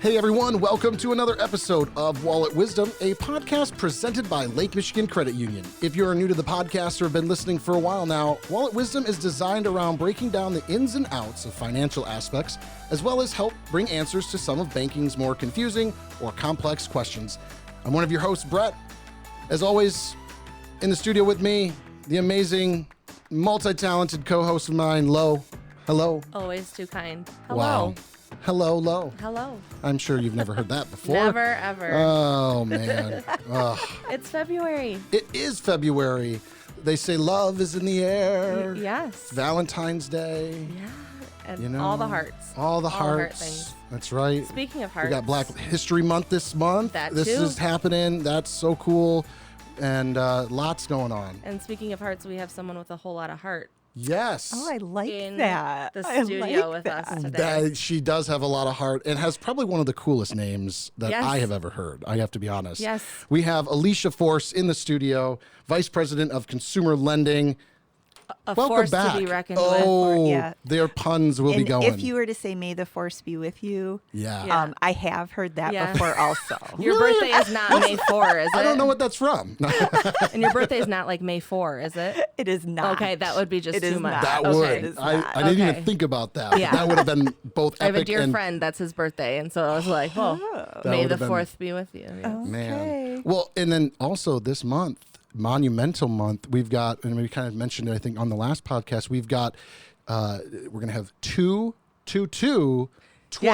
Hey everyone, welcome to another episode of Wallet Wisdom, a podcast presented by Lake Michigan Credit Union. If you're new to the podcast or have been listening for a while now, Wallet Wisdom is designed around breaking down the ins and outs of financial aspects, as well as help bring answers to some of banking's more confusing or complex questions. I'm one of your hosts, Brett. As always, in the studio with me, the amazing, multi-talented co-host of mine, Lo. Hello. Always too kind. Hello. Wow. Hello, Lo. Hello. I'm sure you've never heard that before. Never, ever. Oh, man. Ugh. It's February. It is February. They say love is in the air. Yes. Valentine's Day. Yeah. And You know, all the hearts. All the heart hearts. things. That's right. Speaking of hearts. We got Black History Month this month. That This too. is happening. That's so cool. And lots going on. And speaking of hearts, we have someone with a whole lot of heart Yes. Oh, I like in that. the I studio like with that. us today. She does have a lot of heart and has probably one of the coolest names that Yes. I have ever heard. I have to be honest. Yes. We have Alicia Force in the studio, Vice President of Consumer Lending. A Welcome force back. to be reckoned Oh, with. Yeah. their puns will be And going. if you were to say, may the force be with you, yeah. Yeah. I have heard that Yeah. before also. Your birthday is not May 4, is it? I don't know what that's from. And your birthday is not like May 4, is it? It is not. Okay, that would be just It too is much. not. That Okay. would. It's I not. didn't even Okay. think about that. Yeah. That would have been both I have a epic dear and friend that's his birthday, and so I was like, well, That May the would've been- 4th be with you. Yeah. man. Okay. Well, and then also this month, Monumental Month, we've got, and we kind of mentioned it, I think, on the last podcast, we've got, we're going to have 22 On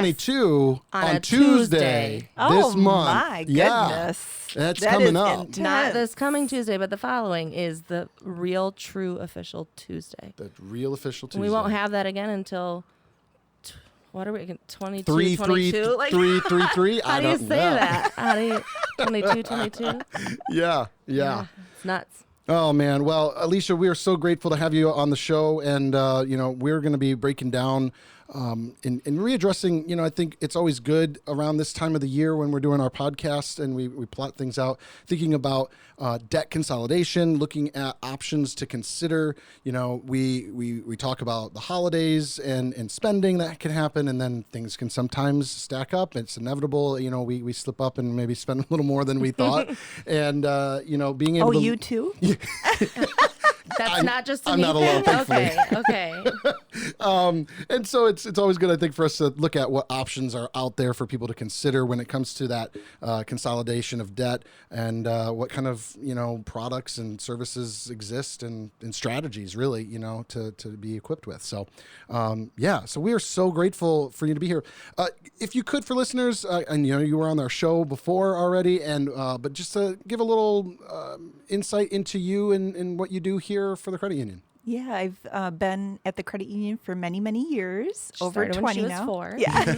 on a Tuesday Oh, this month. my Yeah. goodness. That's That coming is up. intense. Not this coming Tuesday, but the following is the real, true, official Tuesday. The real official Tuesday. We won't have that again until, what are we, 22, 3 22? Like, 3 3 3. how do you say that? How do you, 22, 22? Yeah. It's nuts. Oh man, well, Alicia, we are so grateful to have you on the show, and we're going to be breaking down and readdressing. I think it's always good around this time of the year when we're doing our podcast and we plot things out, thinking about debt consolidation, looking at options to consider. We talk about the holidays and spending that can happen, and then things can sometimes stack up. It's inevitable. We slip up and maybe spend a little more than we thought, and being able. Oh, to, you too? That's not just a I'm me not alone, thing? thankfully. Okay. And so it's always good, I think, for us to look at what options are out there for people to consider when it comes to that consolidation of debt, and what kind of products and services exist and strategies really to be equipped with. So so we are so grateful for you to be here. If you could, for listeners, and you were on our show before already, and but just to give a little insight into you and what you do here for the credit union. Yeah, I've been at the credit union for many, many years, She over started 20 when she was now. 4. Yeah.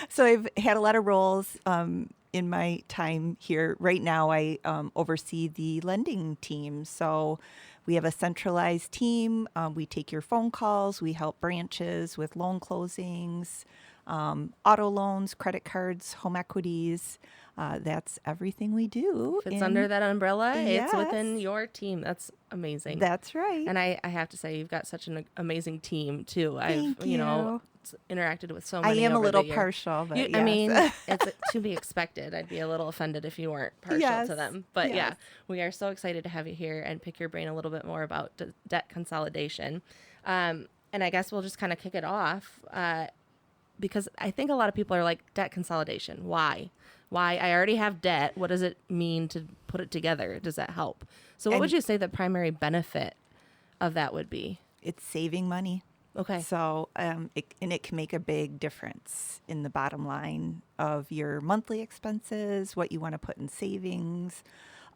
So I've had a lot of roles in my time here. Right now, I oversee the lending team. So we have a centralized team. We take your phone calls. We help branches with loan closings, auto loans, credit cards, home equities. That's everything we do. If it's under that umbrella, Yes. it's within your team. That's amazing. That's right. And I have to say, you've got such an amazing team too. Thank I've you. interacted with so I many. am a over little the year. partial, but I yes. mean, it's to be expected. I'd be a little offended if you weren't partial Yes, to them. But yeah, yes. we are so excited to have you here and pick your brain a little bit more about debt consolidation. And I guess we'll just kind of kick it off because I think a lot of people are like, debt consolidation. Why? I already have debt. What does it mean to put it together? Does that help? So what would you say the primary benefit of that would be? It's saving money. Okay. So, it can make a big difference in the bottom line of your monthly expenses, what you want to put in savings,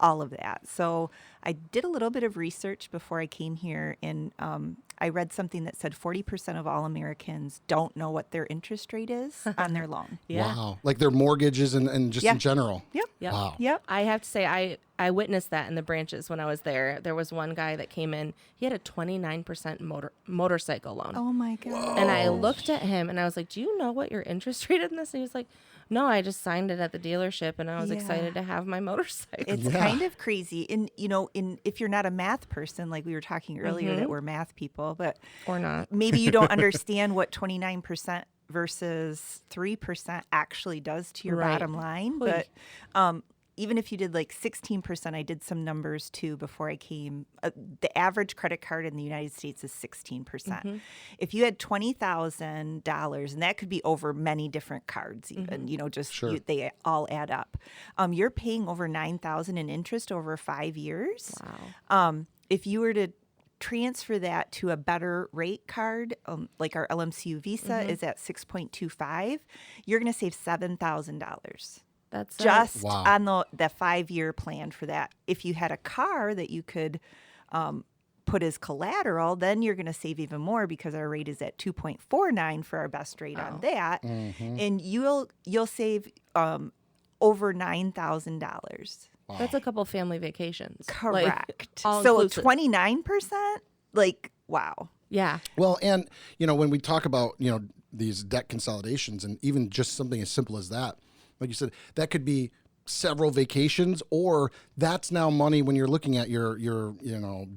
all of that. So I did a little bit of research before I came here, and I read something that said 40% of all Americans don't know what their interest rate is on their loan. Yeah. Wow. Like their mortgages and just Yeah. in general. Yep. Yep. Wow. Yep. I have to say, I witnessed that in the branches when I was there. There was one guy that came in. He had a 29% motorcycle loan. Oh my God. And I looked at him and I was like, do you know what your interest rate in this? And he was like, no, I just signed it at the dealership and I was Yeah. excited to have my motorcycle. It's Yeah. kind of crazy. And, if you're not a math person, like we were talking earlier, that we're math people, but Or not. maybe you don't understand what 29% versus 3% actually does to your Right. bottom line. Oy. But even if you did like 16%, I did some numbers too before I came. The average credit card in the United States is 16%. If you had $20,000, and that could be over many different cards, even just Sure. they all add up. You're paying over $9,000 in interest over 5 years. Wow. If you were to transfer that to a better rate card, like our LMCU Visa is at 6.25, you're going to save $7,000 That's just Wow. on the 5-year plan for that. If you had a car that you could put as collateral, then you're going to save even more because our rate is at 2.49 for our best rate on that, and you'll save over $9,000. That's a couple family vacations. Correct. all So inclusive. 29%, like wow. Yeah. Well, and when we talk about these debt consolidations, and even just something as simple as that, like you said, that could be several vacations, or that's now money when you're looking at your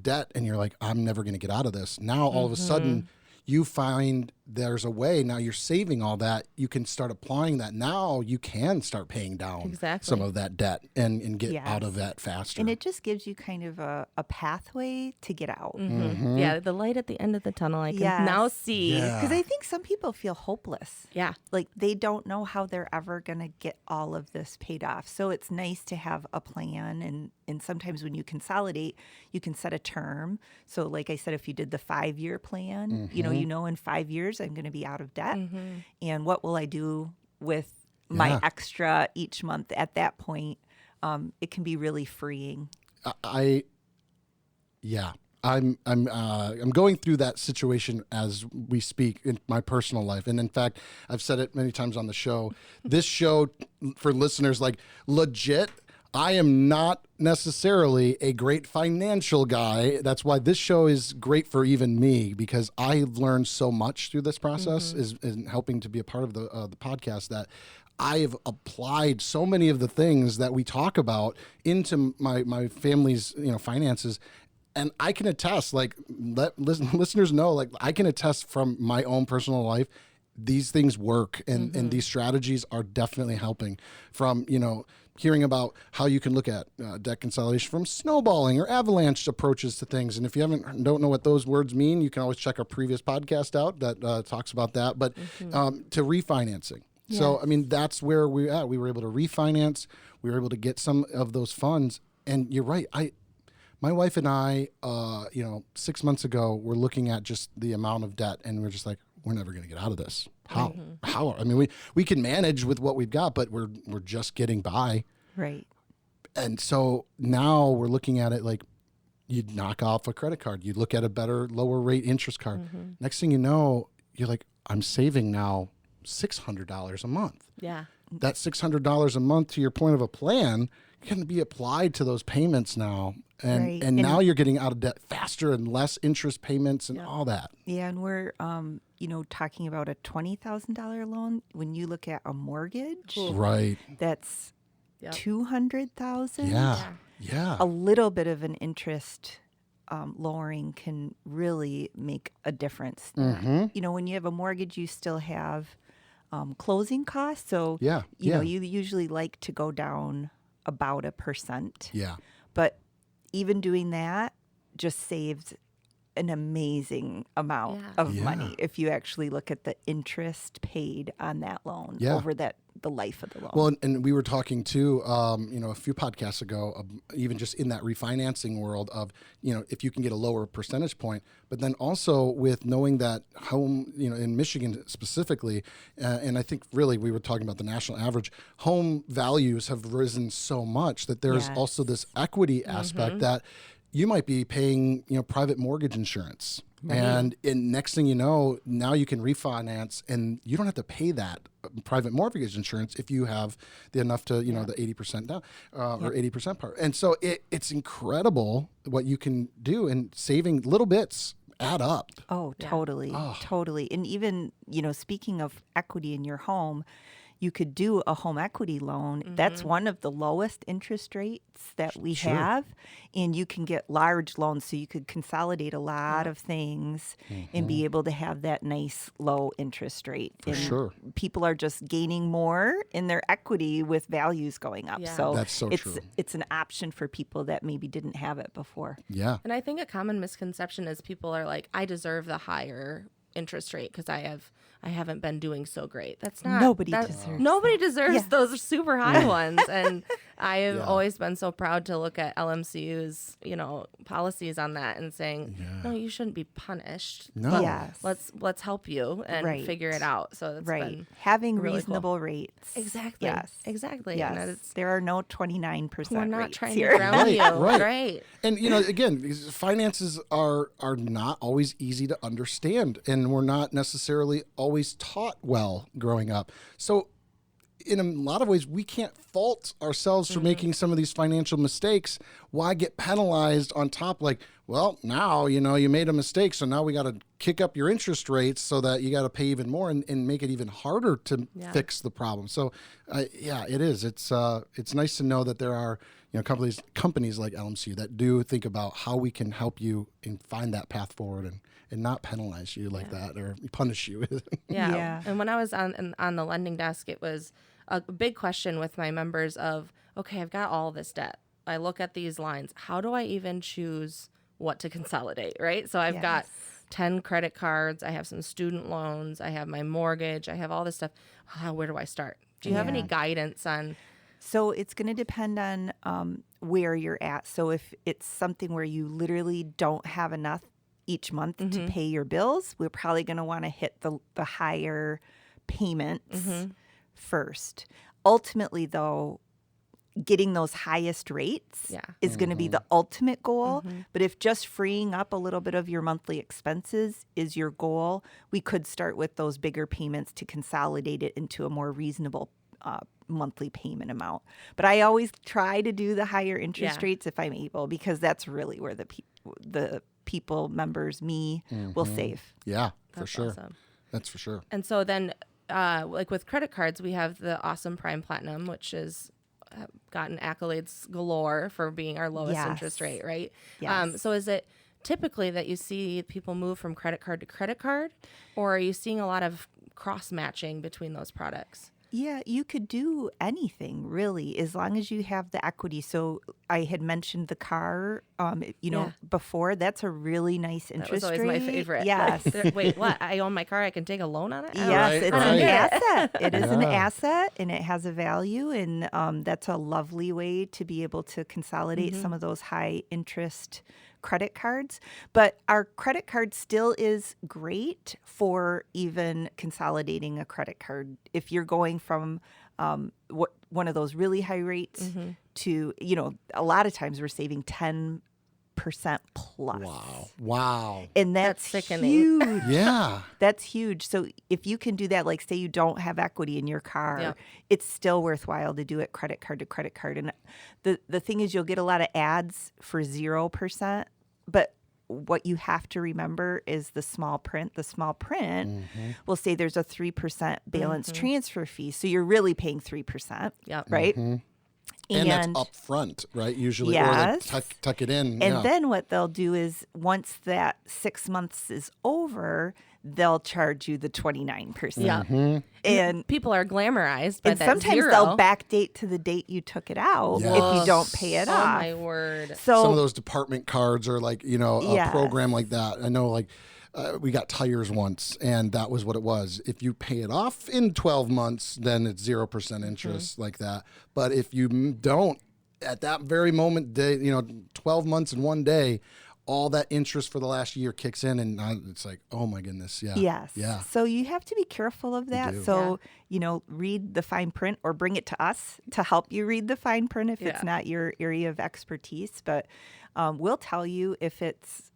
debt, and you're like, I'm never going to get out of this. Now all of a sudden, you find there's a way. Now you're saving all that. You can start applying that. Now you can start paying down Exactly. some of that debt and get Yes. out of that faster. And it just gives you kind of a pathway to get out. Yeah. The light at the end of the tunnel, I can Yes. now see. Yeah. Because I think some people feel hopeless. Yeah. Like they don't know how they're ever going to get all of this paid off. So it's nice to have a plan. And sometimes when you consolidate, you can set a term. So like I said, if you did the 5-year plan, in 5 years, I'm going to be out of debt. And what will I do with my Yeah. extra each month at that point? It can be really freeing. I'm going through that situation as we speak in my personal life. And in fact, I've said it many times on the show. This show, for listeners, like legit, I am not necessarily a great financial guy. That's why this show is great for even me, because I've learned so much through this process is helping to be a part of the podcast, that I've applied so many of the things that we talk about into my family's finances. And I can attest, like, listeners know, like, I can attest from my own personal life, these things work, and these strategies are definitely helping. From hearing about how you can look at debt consolidation from snowballing or avalanche approaches to things. And if you don't know what those words mean, you can always check our previous podcast out that talks about that. But to refinancing. Yes. So, I mean, that's where we're at. We were able to refinance. We were able to get some of those funds. And you're right. My wife and I, 6 months ago, were looking at just the amount of debt, and we're just like, we're never going to get out of this. How? How? I mean, we can manage with what we've got, but we're just getting by. Right. And so now we're looking at it like, you'd knock off a credit card. You'd look at a better, lower rate interest card. Next thing you know, you're like, I'm saving now $600 a month. Yeah. That $600 a month, to your point of a plan, can be applied to those payments now. And Right. and now you're getting out of debt faster and less interest payments and all that. Yeah, and we're talking about a $20,000 loan. When you look at a mortgage, Right. that's Yep. $200,000. Yeah. A little bit of an interest lowering can really make a difference. When you have a mortgage, you still have closing costs. So Yeah. you usually like to go down about 1%. Yeah. But even doing that just saves an amazing amount of Yeah. money if you actually look at the interest paid on that loan Yeah. over the life of the loan. Well, and we were talking too, a few podcasts ago, even just in that refinancing world of, if you can get a lower percentage point, but then also with knowing that home, in Michigan specifically, and I think really we were talking about the national average, home values have risen so much that there's Yes. also this equity aspect that you might be paying, private mortgage insurance. And next thing you know, now you can refinance and you don't have to pay that private mortgage insurance if you have the enough to, the 80% down or 80% part. And so it's incredible what you can do, and saving little bits add up. Oh, totally. Totally. And even, speaking of equity in your home, you could do a home equity loan. That's one of the lowest interest rates that we Sure. have. And you can get large loans, so you could consolidate a lot of things and be able to have that nice low interest rate. And sure. people are just gaining more in their equity with values going up. Yeah. So, That's so true. it's an option for people that maybe didn't have it before. Yeah. And I think a common misconception is people are like, I deserve the higher interest rate because I haven't been doing so great. That's not Nobody that- deserves Nobody deserves Yeah. those super high ones. And I have Yeah. always been so proud to look at LMCU's, policies on that and saying, no, you shouldn't be punished. No. but Yes. Let's help you and Right. figure it out. So that's Right. been Having really cool. reasonable rates. exactly. Yes. Exactly. Yes. And it's, There are no 29% we're not rates trying here. to ground Right, you. right. Right. And again, these finances are not always easy to understand, and we're not necessarily always taught well growing up. So in a lot of ways, we can't fault ourselves for making some of these financial mistakes. Why get penalized on top? Like, well, now, you made a mistake, so now we got to kick up your interest rates so that you got to pay even more and make it even harder to fix the problem. So, it is. It's nice to know that there are, companies like LMCU that do think about how we can help you and find that path forward and not penalize you like that or punish you. Yeah. And when I was on the lending desk, it was a big question with my members of, okay, I've got all this debt. I look at these lines. How do I even choose what to consolidate, right? So I've got 10 credit cards. I have some student loans. I have my mortgage. I have all this stuff. Where do I start? Do you have any guidance on? So it's going to depend on where you're at. So if it's something where you literally don't have enough each month to pay your bills, we're probably going to want to hit the higher payments first. Ultimately, though, getting those highest rates is going to be the ultimate goal. But if just freeing up a little bit of your monthly expenses is your goal, we could start with those bigger payments to consolidate it into a more reasonable monthly payment amount. But I always try to do the higher interest rates if I'm able, because that's really where the people, members, me, will save. Yeah, for That's sure. awesome. That's for sure. And so then, like with credit cards, we have the awesome Prime Platinum, which is gotten accolades galore for being our lowest interest rate, right? Yes. So is it typically that you see people move from credit card to credit card, or are you seeing a lot of cross-matching between those products? Yeah, you could do anything really, as long as you have the equity. So I had mentioned the car, before. That's a really nice That was interest always rate. my favorite. Yes. Wait, what? I own my car. I can take a loan on it? Yes, Right, it's right. an asset. It is an Yeah. asset, and it has a value, and that's a lovely way to be able to consolidate some of those high interest credit cards. But our credit card still is great for even consolidating a credit card. If you're going from one of those really high rates to, a lot of times we're saving 10% plus. Wow. And that's sickening. huge. Yeah. That's huge. So if you can do that, like say you don't have equity in your car, Yep. it's still worthwhile to do it credit card to credit card. And the thing is, you'll get a lot of ads for 0%, but what you have to remember is the small print. The small print will say there's a 3% balance transfer fee. So you're really paying 3%, Yep. right? And that's up front, right? Usually, Yes. or they tuck it in. And then what they'll do is once that 6 months is over, they'll charge you the 29%. Yeah. And People are glamorized by and that sometimes zero. they'll backdate to the date you took it out if you don't pay it Oh off. my word. So some of those department cards are like, a Yes. program like that. I know, like, we got tires once, and that was what it was. If you pay it off in 12 months, then it's 0% interest like that. But if you don't, at that very moment, 12 months in one day, all that interest for the last year kicks in, and it's like, oh my goodness, yeah. yes. Yeah. So you have to be careful of that. do. So, read the fine print or bring it to us to help you read the fine print if it's not your area of expertise. But we'll tell you if it's,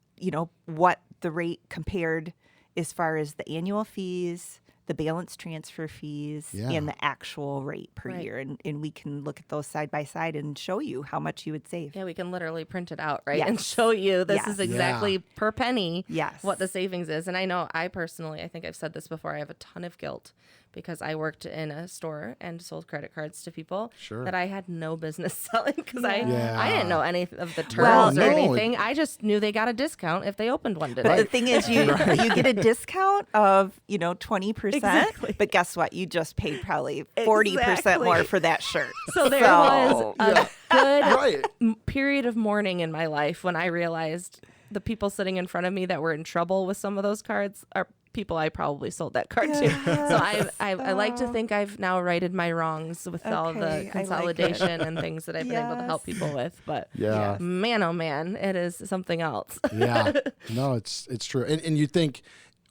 what the rate compared as far as the annual fees, the balance transfer fees, and the actual rate per Right. year. And we can look at those side by side and show you how much you would save. Yeah, we can literally print it out, right? Yes. And show you this Yes. is exactly per penny Yes. what the savings is. And I know I personally, I think I've said this before, I have a ton of guilt because I worked in a store and sold credit cards to people Sure. that I had no business selling because Yeah. I didn't know any of the terms Well, or no, anything. I just knew they got a discount if they opened one today. But the thing is, you get a discount of 20%. Exactly. But guess what? You just paid probably 40% more for that shirt. So there was a good Right. period of mourning in my life when I realized the people sitting in front of me that were in trouble with some of those cards are people I probably sold that card to. So I like to think I've now righted my wrongs with all Okay, I the like it. consolidation and things that I've been able to help Yes. people with. But Yeah. man, oh man, it is something else. Yeah. No, it's true. And you think,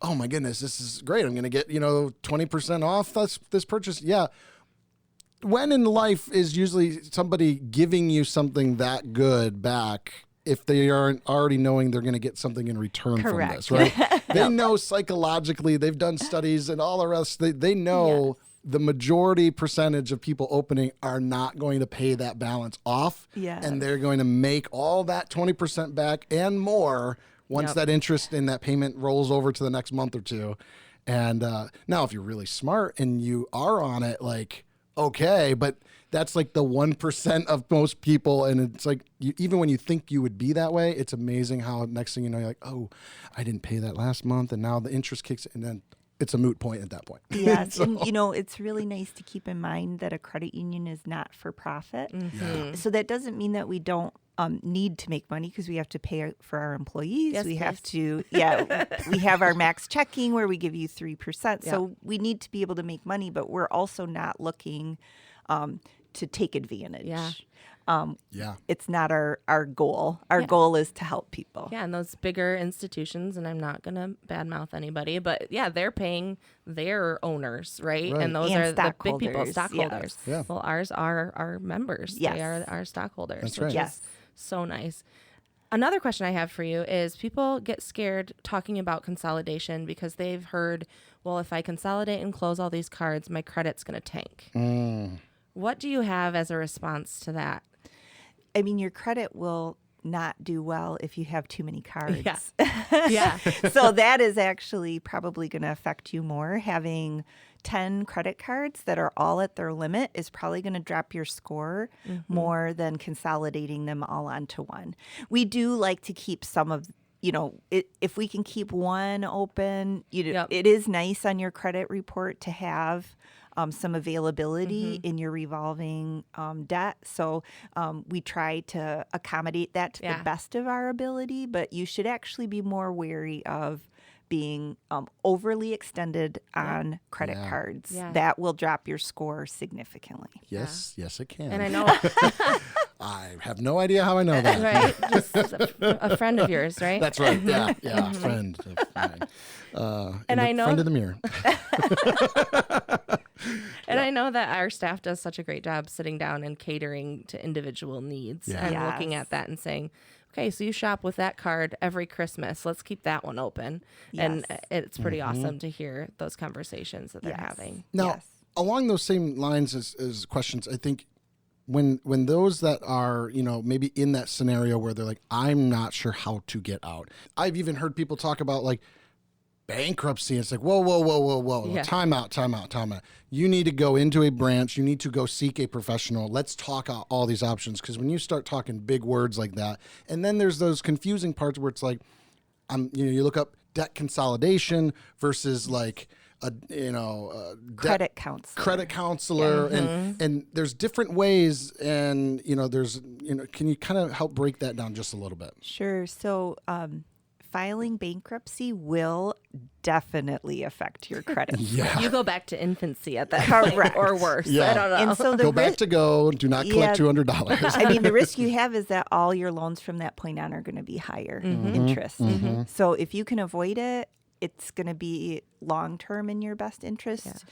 oh my goodness, this is great. I'm going to get, 20% off this purchase. Yeah. When in life is usually somebody giving you something that good back if they aren't already knowing they're going to get something in return Correct. from this, right? They know psychologically, they've done studies and all the rest. They know the majority percentage of people opening are not going to pay that balance off. Yes. And they're going to make all that 20% back and more once that interest in that payment rolls over to the next month or two. And now if you're really smart and you are on it, like, okay, but that's like the 1% of most people. And it's like, even when you think you would be that way, it's amazing how next thing you know, you're like, oh, I didn't pay that last month. And now the interest kicks in, and then it's a moot point at that point. Yes, So- and it's really nice to keep in mind that a credit union is not for profit. Yeah. So that doesn't mean that we don't need to make money because we have to pay for our employees. Yes, we have please. to, we have our max checking where we give you 3%. So we need to be able to make money, but we're also not looking to take advantage. Yeah. Yeah. It's not our goal. Our goal is to help people. Yeah, and those bigger institutions, and I'm not going to badmouth anybody, but yeah, they're paying their owners, right? Right. And those And are the big people, stockholders, stockholders. yes. Yeah. Well, ours are our members. Yes. They are our stockholders, That's which right. Yes. is so nice. Another question I have for you is people get scared talking about consolidation because they've heard, well, if I consolidate and close all these cards, my credit's going to tank. What do you have as a response to that? I mean, your credit will not do well if you have too many cards. Yeah. Yeah. So that is actually probably going to affect you more. Having 10 credit cards that are all at their limit is probably going to drop your score more than consolidating them all onto one. We do like to keep some of, if we can keep one open, it is nice on your credit report to have some availability in your revolving debt. So we try to accommodate that to the best of our ability, but you should actually be more wary of being overly extended on credit cards. Yeah. That will drop your score significantly. Yes, it can. And I know, I have no idea how I know that. right? Just a friend of yours, right? That's right. Yeah, a friend of mine. And I know- friend in the mirror. And I know that our staff does such a great job sitting down and catering to individual needs and Yes. looking at that and saying, okay, so you shop with that card every Christmas. Let's keep that one open. And Yes. it's pretty awesome to hear those conversations that they're having. Now, Yes. along those same lines as questions, I think when those that are, maybe in that scenario where they're like, I'm not sure how to get out. I've even heard people talk about like bankruptcy. It's like, whoa. Yeah. Time out. You need to go into a branch. You need to go seek a professional. Let's talk out all these options. Because when you start talking big words like that, and then there's those confusing parts where it's like, you look up debt consolidation versus like Credit counselor. credit counselor, and there's different ways, and there's can you kind of help break that down just a little bit? Sure. So filing bankruptcy will definitely affect your credit. Yeah. You go back to infancy at that Correct. point or worse. Yeah. I don't know. And so the Go back risk, to go. Do not collect $200. I mean, the risk you have is that all your loans from that point on are going to be higher interest. So if you can avoid it, it's going to be long-term in your best interest.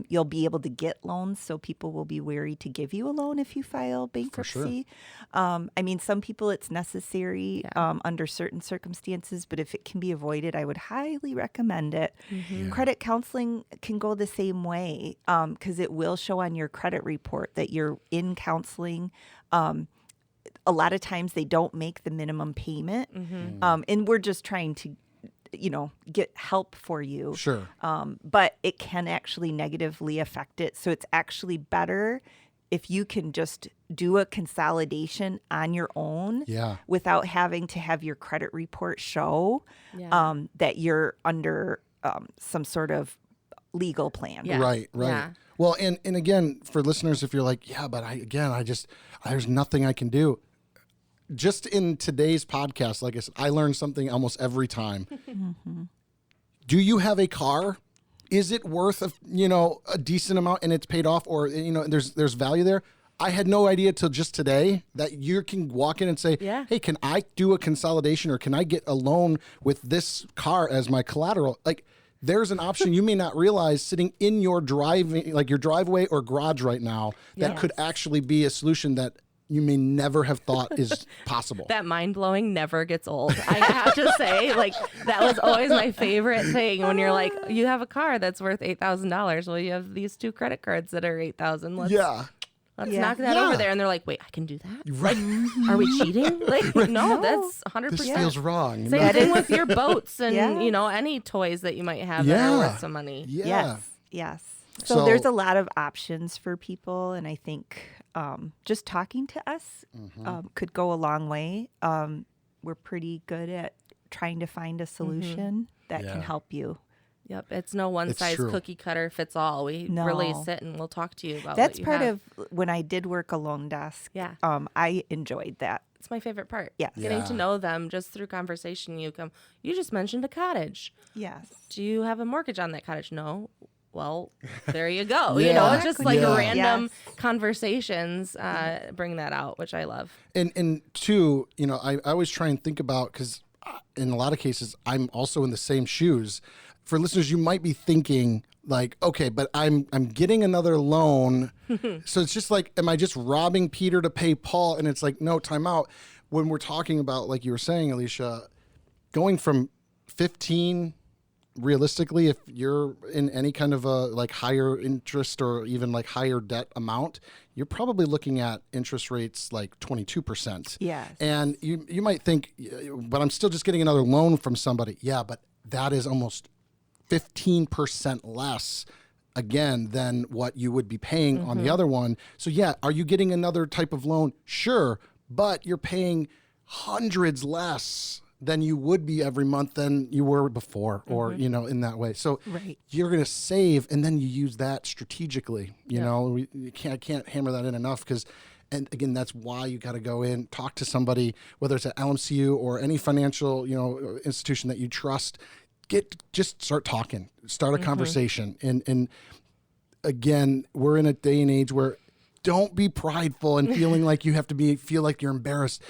You'll be able to get loans, so people will be wary to give you a loan if you file bankruptcy. I mean, some people it's necessary under certain circumstances, but if it can be avoided, I would highly recommend it. Credit counseling can go the same way because it will show on your credit report that you're in counseling. A lot of times they don't make the minimum payment, and we're just trying to get help for you. Sure. But it can actually negatively affect it. So it's actually better if you can just do a consolidation on your own without having to have your credit report show that you're under some sort of legal plan. Yeah. Right. Yeah. Well, and again, for listeners, if you're like, yeah, but there's nothing I can do. Just in today's podcast, like I said, I learn something almost every time. Do you have a car? Is it worth a decent amount and it's paid off, or there's value there? I had no idea till just today that you can walk in and say, hey, can I do a consolidation, or can I get a loan with this car as my collateral? Like, there's an option you may not realize sitting in your driveway or garage right now that could actually be a solution that you may never have thought is possible. That mind-blowing never gets old. I have to say, that was always my favorite thing when you're like, you have a car that's worth $8,000. Well, you have these 2 credit cards that are $8,000. Let's knock that over there. And they're like, wait, I can do that? Right. Are we cheating? No, that's 100%. This feels wrong. Same thing with your boats and, any toys that you might have that are worth some money. Yeah. Yes. So there's a lot of options for people. And I think just talking to us could go a long way. We're pretty good at trying to find a solution that can help you. Yep, it's no one size cookie cutter fits all. We really sit and we'll talk to you about that's what you part have. of when I did work a loan desk. Yeah. I enjoyed that. It's my favorite part. Yes. Getting to know them just through conversation. You just mentioned a cottage. Yes. Do you have a mortgage on that cottage? No. Well, there you go. It's just random conversations bring that out, which I love. And two, I always try and think about, because in a lot of cases, I'm also in the same shoes. For listeners, you might be thinking like, okay, but I'm getting another loan. So it's just like, am I just robbing Peter to pay Paul? And it's like, no, time out. When we're talking about, like you were saying, Alicia, going from 15, realistically, if you're in any kind of a higher interest or even higher debt amount, you're probably looking at interest rates like 22%. Yes. And you might think, but I'm still just getting another loan from somebody. Yeah, but that is almost 15% less, again, than what you would be paying on the other one. So yeah, are you getting another type of loan? Sure, but you're paying hundreds less than you would be every month than you were before, or, in that way. So you're going to save, and then you use that strategically. I can't hammer that in enough, and again, that's why you got to go in, talk to somebody, whether it's at LMCU or any financial, institution that you trust. Just start talking, start a conversation. And again, we're in a day and age where don't be prideful and feeling like you have to feel like you're embarrassed.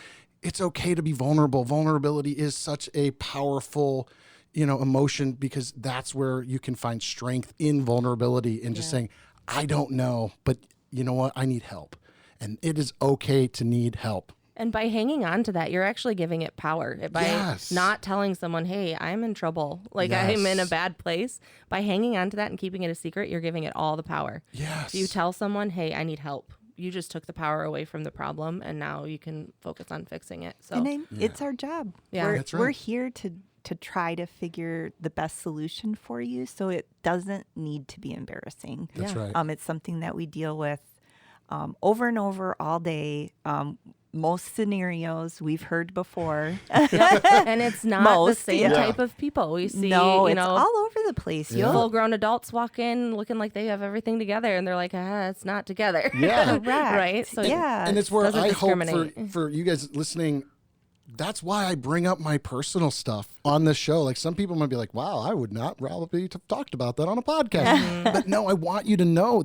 It's okay to be vulnerable. Vulnerability is such a powerful, emotion, because that's where you can find strength in vulnerability and just saying, I don't know, but you know what? I need help. And it is okay to need help. And by hanging on to that, you're actually giving it power. By not telling someone, hey, I'm in trouble, I'm in a bad place. By hanging on to that and keeping it a secret, you're giving it all the power. Yes. If you tell someone, hey, I need help, you just took the power away from the problem, and now you can focus on fixing it. So it's our job. Yeah. We're here to try to figure the best solution for you, so it doesn't need to be embarrassing. That's right. It's something that we deal with over and over all day. Most scenarios we've heard before. And it's not the same type of people we see. No, it's all over the place. Full-grown adults walk in looking like they have everything together, and they're like, it's not together. Yeah. Correct. Right? So and it's where I hope discriminate. for you guys listening, that's why I bring up my personal stuff on this show. Like, some people might be like, wow, I would not probably have talked about that on a podcast. But no, I want you to know,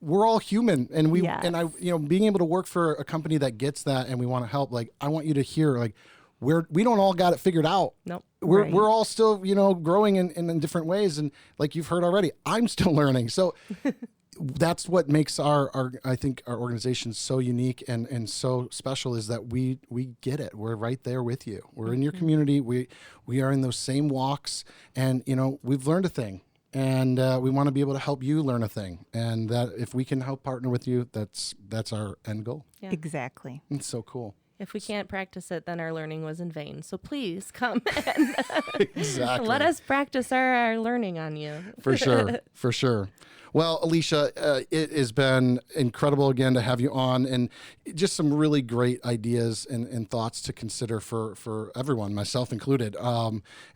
we're all human, and being able to work for a company that gets that, and we want to help. I want you to hear, we don't all got it figured out. Nope. We're all still, growing in different ways. And like you've heard already, I'm still learning. So that's what makes our I think our organization so unique and so special, is that we get it. We're right there with you. We're in your community. We are in those same walks, and we've learned a thing, and we want to be able to help you learn a thing. And that if we can help partner with you, that's our end goal. Yeah. Exactly. It's so cool. If we can't practice it, then our learning was in vain. So please come and Exactly. let us practice our learning on you. For sure. For sure. Well, Alicia, it has been incredible again to have you on, and just some really great ideas and thoughts to consider for everyone, myself included.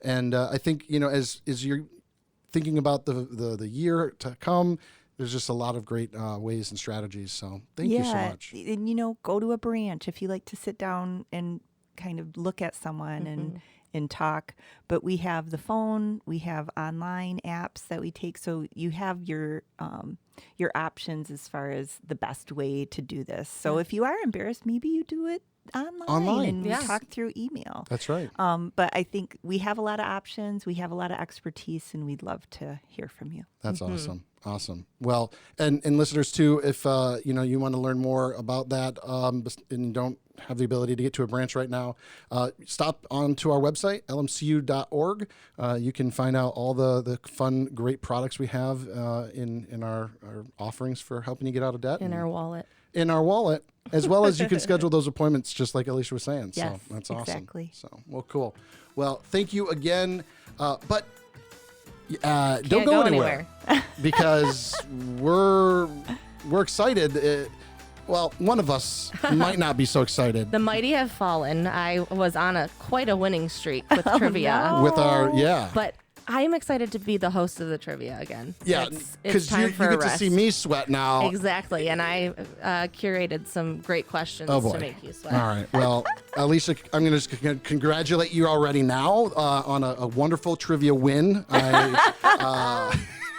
And I think, as you're thinking about the year to come, there's just a lot of great ways and strategies. So thank you so much. And, go to a branch if you like to sit down and kind of look at someone and talk. But we have the phone, we have online apps that we take. So you have your options as far as the best way to do this. So if you are embarrassed, maybe you do it online. And we talk through email. That's right. But I think we have a lot of options. We have a lot of expertise, and we'd love to hear from you. That's awesome. Awesome. Well, and listeners too, if you want to learn more about that and don't have the ability to get to a branch right now, stop onto our website, lmcu.org. You can find out all the fun, great products we have in our offerings for helping you get out of debt. In our wallet. In our wallet, as well as you can schedule those appointments just like Alicia was saying. Yes, so that's awesome. Exactly. So, well, cool. Well, thank you again. But Can't don't go anywhere. Because we're excited. Well, one of us might not be so excited. The mighty have fallen. I was on quite a winning streak with trivia. No. With our, But I am excited to be the host of the trivia again. Yeah, it's because time you for a get to rest. see me sweat now. Exactly, and I curated some great questions to make you sweat. All right. Well, Alicia, I'm going to just congratulate you already now on a wonderful trivia win.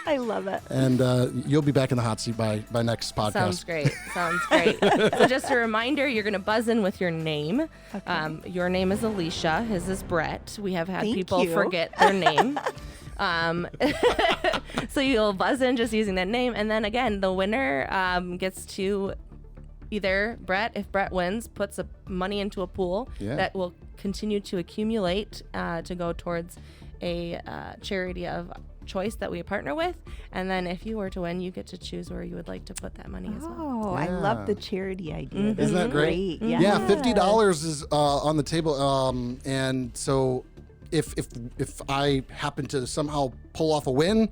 I love it. And you'll be back in the hot seat by next podcast. Sounds great. Sounds great. So just a reminder, you're going to buzz in with your name. Okay. Your name is Alicia. His is Brett. We have had Thank people you. forget their name. So you'll buzz in just using that name. And then again, the winner gets to either Brett, if Brett wins, puts money into a pool that will continue to accumulate to go towards a charity of choice that we partner with. And then if you were to win, you get to choose where you would like to put that money as well. Oh, I love the charity idea. Isn't that great? Yeah. Yeah, $50 is on the table. And so if I happen to somehow pull off a win,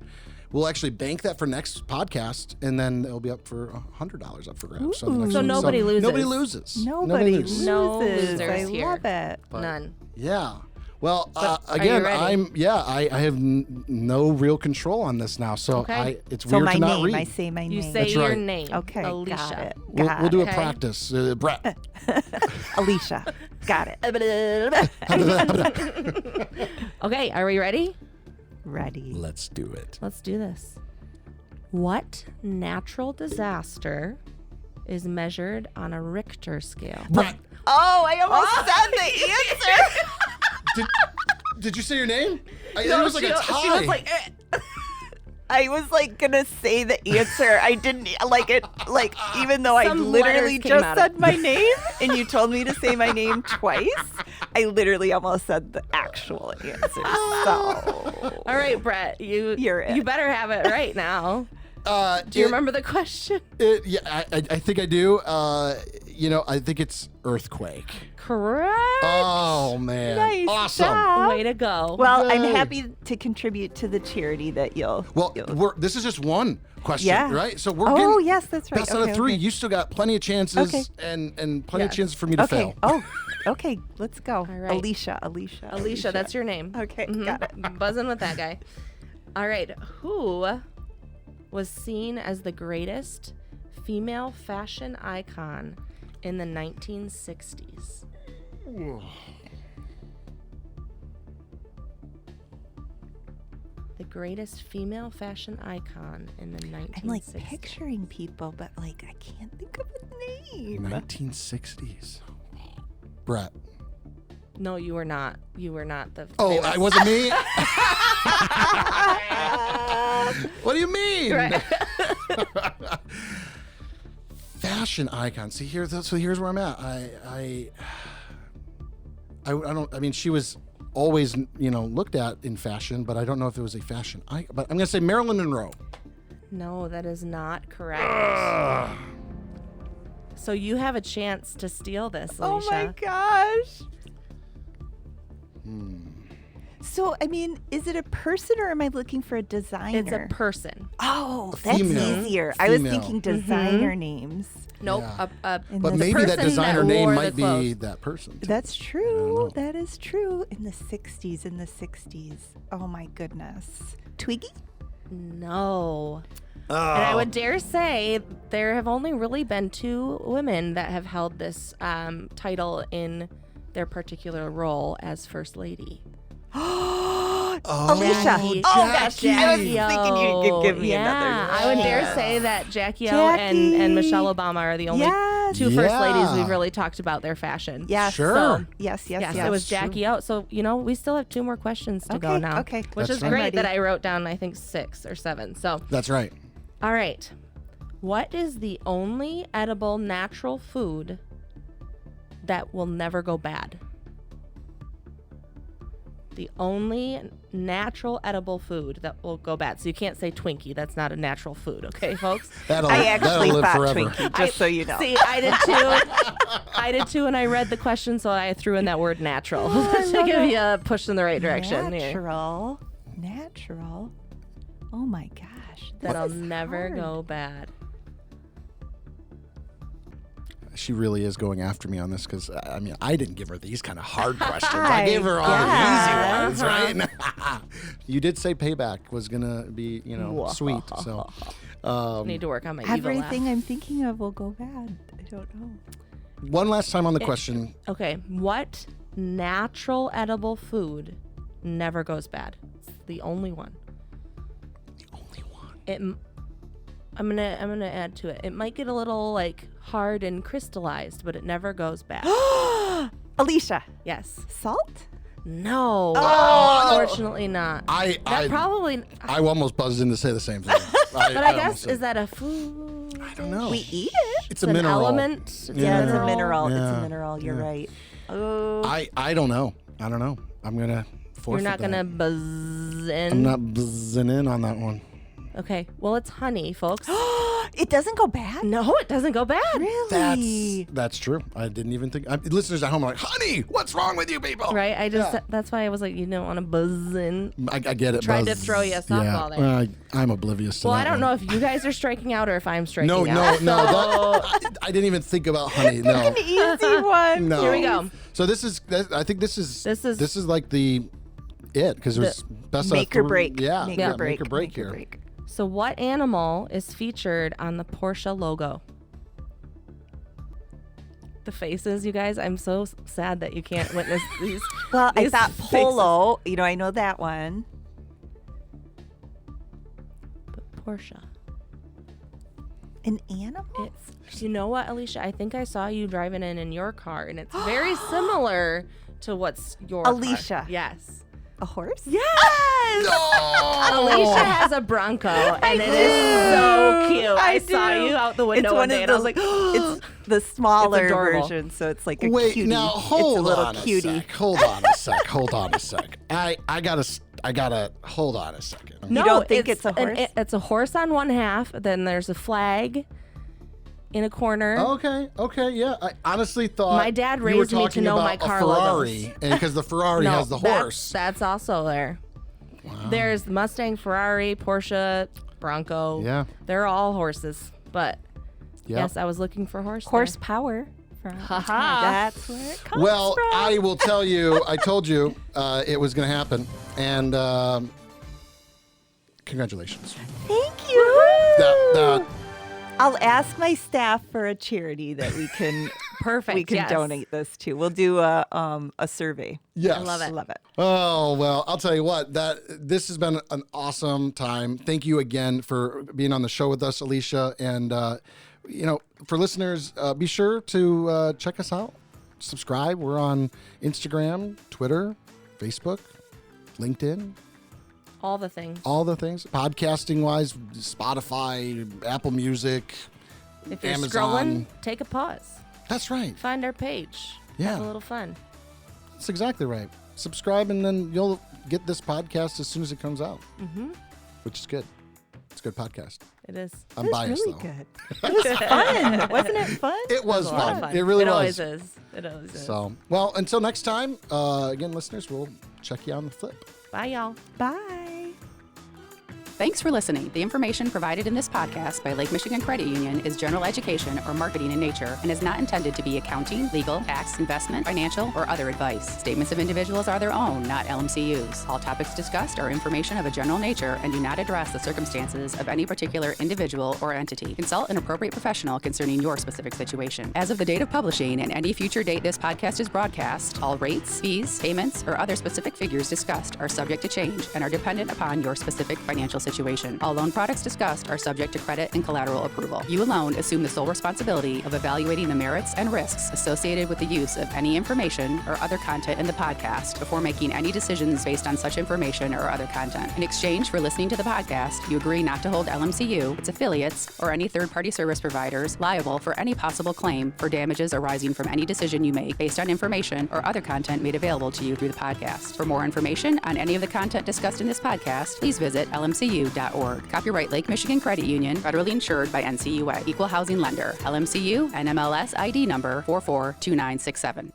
we'll actually bank that for next podcast, and then it'll be up for $100 up for grabs. So nobody loses. Nobody loses. Nobody loses. No losers I here. love it. None. Yeah. Well, Are again, you ready? I have no real control on this now, so Okay. it's So weird my to not name, read. I say my You name. say That's your right. name. Okay, Alicia. got it. We'll do a Okay. practice, Brett. Alicia, got it. Okay, are we ready? Ready. Let's do it. Let's do this. What natural disaster is measured on a Richter scale? Brett, Oh, I almost said the answer. did you say your name? It No, was like a tie. She was like, I was like gonna say the answer. I didn't like it. Like even though I Some literally letters came just out of- said my name and you told me to say my name twice, I literally almost said the actual answer. So all right, Brett, You're it. you better have it right now. Do you remember the question? Yeah, I think I do. I think it's earthquake. Correct. Oh man, Nice awesome. job. Way to go. Well, I'm Yay. happy to contribute to the charity that you'll. Well, this is just one question, Yeah. right? So we're Oh getting yes, that's right. best out of three. Okay. You still got plenty of chances, Okay. and plenty of Yeah. chances for me to Okay. fail. Oh, okay. Let's go. All right. Alicia, that's your name. Okay, Mhm. got it. Buzzing with that guy. All right. Who was seen as the greatest female fashion icon in the 1960s? The greatest female fashion icon in the 1960s. I'm like picturing people, but like I can't think of a name. 1960s. Brett. No, you were not. You were not the. Oh, famous- I wasn't me. What do you mean? Right. Fashion icon. See here. So here's where I'm at. I don't. I mean, she was always looked at in fashion, but I don't know if it was a fashion icon. But I'm gonna say Marilyn Monroe. No, that is not correct. So you have a chance to steal this, Oh Alicia. my gosh. So, I mean, is it a person or am I looking for a designer? It's a person. Oh, that's Female. easier. I was Female. thinking designer names. Nope. Yeah. And But the maybe that person designer that name wore might the clothes. be that person. too. That's I don't true. know. That is true. In the 60s. Oh my goodness. Twiggy? No. Oh. And I would dare say there have only really been 2 women that have held this title in their particular role as First Lady. Alicia. Jackie. Oh gosh, I was Jackie thinking you could give me yeah, another. I would dare chance. say that Jackie O Jackie. and Michelle Obama are the only Yes. 2 first ladies Yeah. we've really talked about their fashion. Yes. Sure. So, Yes. yes, it was Jackie O. So, we still have 2 more questions to go Okay, now. okay. Which That's is right. great Ready. that I wrote down, I think, 6 or 7. So, That's right. all right. What is the only edible natural food that will never go bad? The only natural edible food that will go bad. So you can't say Twinkie. That's not a natural food, okay, folks? That'll I actually live thought forever. Twinkie, just so you know. See, I did too. I did too, and I read the question, so I threw in that word natural to give you a push in the right direction. here. Natural. Oh my gosh. this That'll is never hard. go bad. She really is going after me on this because, I mean, I didn't give her these kind of hard questions. I I gave her all guess. the easy ones, right? You did say payback was going to be, sweet. So, Need to work on my evil Everything laugh. I'm thinking of will go bad. I don't know. one last time on the question. Okay, what natural edible food never goes bad? It's the only one. The only one. I'm gonna add to it. It might get a little like hard and crystallized, but it never goes bad. Alicia, Yes. salt? No. Oh! Unfortunately not. I Probably. almost buzzed in to say the same thing. But I guess almost is said- that a food? I don't know. We eat it. It's a an mineral. element. It's Yeah, it's a mineral. It's Yeah. a mineral. You're Yeah. right. Oh. I don't know. I don't know. I'm gonna forfeit. You're not gonna that. buzz in. I'm not buzzing in on that one. Okay. Well, it's honey, folks. It doesn't go bad? No, it doesn't go bad. Really? That's true. I didn't even think. Listeners at home are like, honey, what's wrong with you people? Right. I just. Yeah. That's why I was like, you don't want to buzz in. I get it. Tried to buzz. throw you a softball there. Well, I'm oblivious to Well, that I don't one. know if you guys are striking out or if I'm striking No, out. I didn't even think about honey. No, An easy one. no. Here we go. So this is. I think this is like the it because there's best Make or break. Yeah, Make yeah, or break. Make or break Make or here. break. So, what animal is featured on the Porsche logo? The faces, you guys. I'm so sad that you can't witness these. Well, I these thought faces. polo. I know that one. But Porsche. An animal? It's. You know what, Alicia? I think I saw you driving in your car, and it's very similar to what's your car. Alicia. Yes. A horse? Yes. Alicia has a Bronco, and it is so cute. I saw do. you out the window one day, and I was like, it's the smaller adorable. version, so it's like a Wait, cutie. now it's hold a little on cutie. a sec. Hold on a sec. Hold on a sec. I gotta hold on a second. no, don't think it's a horse? It's a horse on one half. Then there's a flag in a corner. Okay, yeah. I honestly thought My dad you were raised me to talking know about my a car Ferrari, logos. and because the Ferrari No, has the horse. That's also there. There's Mustang, Ferrari, Porsche, Bronco. Yeah. They're all horses. But Yeah. yes, I was looking for horse. there. Horsepower. Ha-ha. That's where it comes Well, from. I will tell you. I told you it was going to happen, and congratulations. Thank you. That I'll ask my staff for a charity that we can Perfect. yes. donate this to. We'll do a survey. yes. I love it. Love it. Oh, well, I'll tell you what, this has been an awesome time. Thank you again for being on the show with us, Alicia. And, for listeners, be sure to check us out. Subscribe. We're on Instagram, Twitter, Facebook, LinkedIn, All the things. all the things. Podcasting wise, Spotify, Apple Music, If you're Amazon. scrolling, take a pause. That's right. Find our page. Yeah. Have a little fun. That's exactly right. Subscribe, and then you'll get this podcast as soon as it comes out, which is good. It's a good podcast. It is. I'm It was biased, really though. good. It was fun. Wasn't it fun? It was a lot of fun. It really It was. always is. It always is. So, well, until next time, again, listeners, we'll check you on the flip. Bye, y'all. Bye. Thanks for listening. The information provided in this podcast by Lake Michigan Credit Union is general education or marketing in nature and is not intended to be accounting, legal, tax, investment, financial, or other advice. Statements of individuals are their own, not LMCU's. All topics discussed are information of a general nature and do not address the circumstances of any particular individual or entity. Consult an appropriate professional concerning your specific situation. As of the date of publishing and any future date this podcast is broadcast, all rates, fees, payments, or other specific figures discussed are subject to change and are dependent upon your specific financial situation. All loan products discussed are subject to credit and collateral approval. You alone assume the sole responsibility of evaluating the merits and risks associated with the use of any information or other content in the podcast before making any decisions based on such information or other content. In exchange for listening to the podcast, you agree not to hold LMCU, its affiliates, or any third-party service providers liable for any possible claim for damages arising from any decision you make based on information or other content made available to you through the podcast. For more information on any of the content discussed in this podcast, please visit lmcu.org. Copyright Lake Michigan Credit Union, federally insured by NCUA. Equal housing lender. LMCU, NMLS ID number 442967.